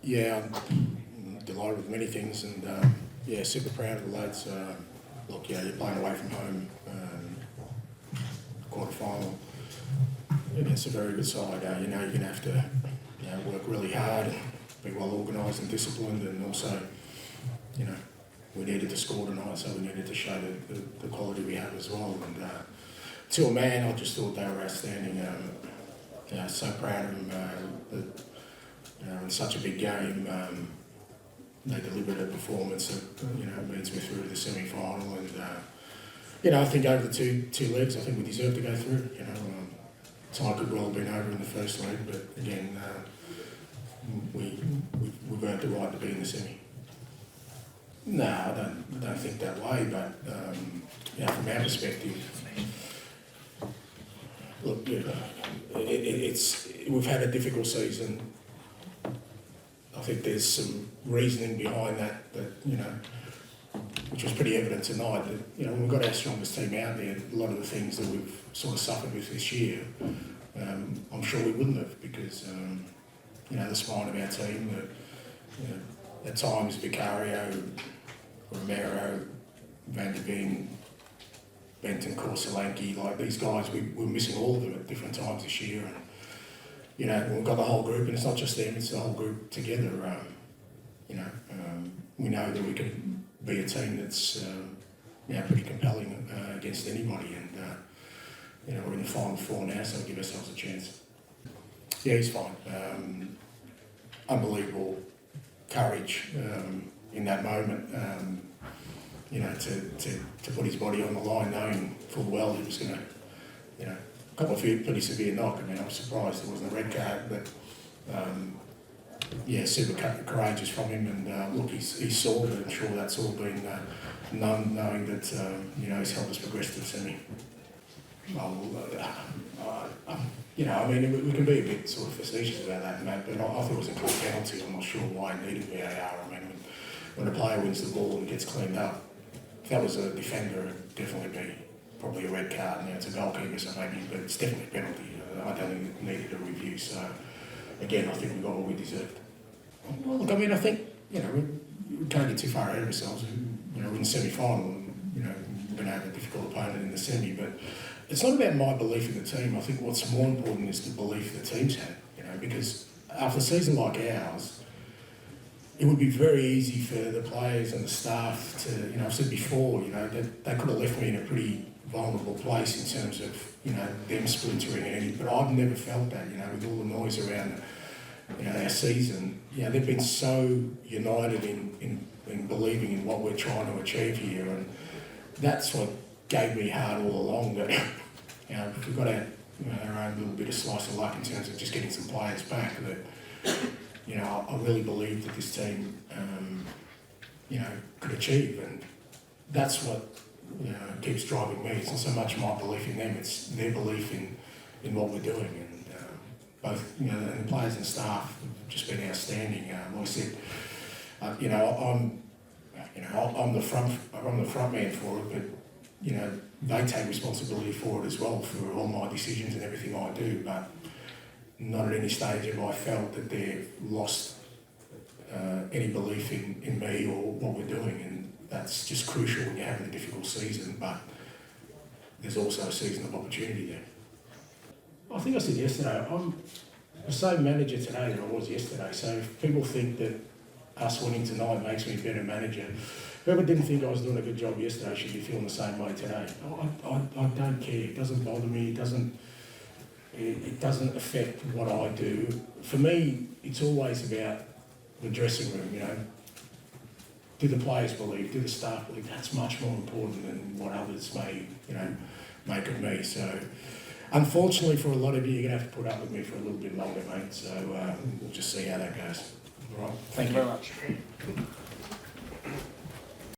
Yeah, I'm delighted with many things, and yeah, super proud of the lads. Look, yeah, you're playing away from home, quarter final against a very good side. You know, you're going to have to work really hard, be well organised and disciplined, and also, you know, we needed to score tonight, so we needed to show the quality we have as well. And to a man, I just thought they were outstanding. So proud of them. In such a big game, they delivered a performance that means we're through the semi-final, and I think over the two legs, I think we deserve to go through. Tie could well have been over in the first leg, but again, we've earned the right to be in the semi. No, I don't think that way, but from our perspective, look, we've had a difficult season. I think there's some reasoning behind that which was pretty evident tonight, that when we got our strongest team out there, a lot of the things that we've sort of suffered with this year, I'm sure we wouldn't have, because the spine of our team, at times Vicario, Romero, Van der Veen, Benton, Solanke, like these guys, we were missing all of them at different times this year. And we've got the whole group, and it's not just them, it's the whole group together. We know that we can be a team that's pretty compelling against anybody, and we're in the final four now, so we give ourselves a chance. Yeah, he's fine. Unbelievable courage in that moment, to put his body on the line, knowing full well he was going to, a couple of pretty severe knock. I mean, I was surprised there wasn't a red card, but super courageous from him, and look, he's sore, but I'm sure that's all been known, knowing that he's helped us progress to the semi. We can be a bit sort of facetious about that, Matt, but I thought it was a clear penalty. I'm not sure why it needed VAR. I mean, when a player wins the ball and gets cleaned up, if that was a defender, it'd definitely be probably a red card. Now it's a goalkeeper, so maybe, but it's definitely a penalty. I don't think it needed a review. So again, I think we got what we deserved. Well, look, I mean, I think we can't get too far ahead of ourselves. We're in the semi-final. We're going to have a difficult opponent in the semi, but it's not about my belief in the team. I think what's more important is the belief the team's had. Because after a season like ours, it would be very easy for the players and the staff to, I've said before, that they could have left me in a pretty vulnerable place in terms of, them splintering, but I've never felt that, with all the noise around, our season. They've been so united in believing in what we're trying to achieve here, and that's what gave me heart all along, that, if we've got our own little bit of slice of luck in terms of just getting some players back, that, I really believe that this team, could achieve, and that's what keeps driving me. It's not so much my belief in them; it's their belief in what we're doing, and both and the players and staff have just been outstanding. Like I said, I'm the front man for it, but they take responsibility for it as well, for all my decisions and everything I do, but not at any stage have I felt that they've lost any belief in me or what we're doing, and that's just crucial when you're having a difficult season, but there's also a season of opportunity there. I think I said yesterday, I'm the same manager today that I was yesterday, so if people think that us winning tonight makes me a better manager, whoever didn't think I was doing a good job yesterday should be feeling the same way today. I don't care, it doesn't bother me, it doesn't affect what I do. For me, it's always about the dressing room, Do the players believe, do the staff believe? That's much more important than what others may, make of me. So, unfortunately for a lot of you, you're going to have to put up with me for a little bit longer, mate. So, we'll just see how that goes. All right, Thank you very much.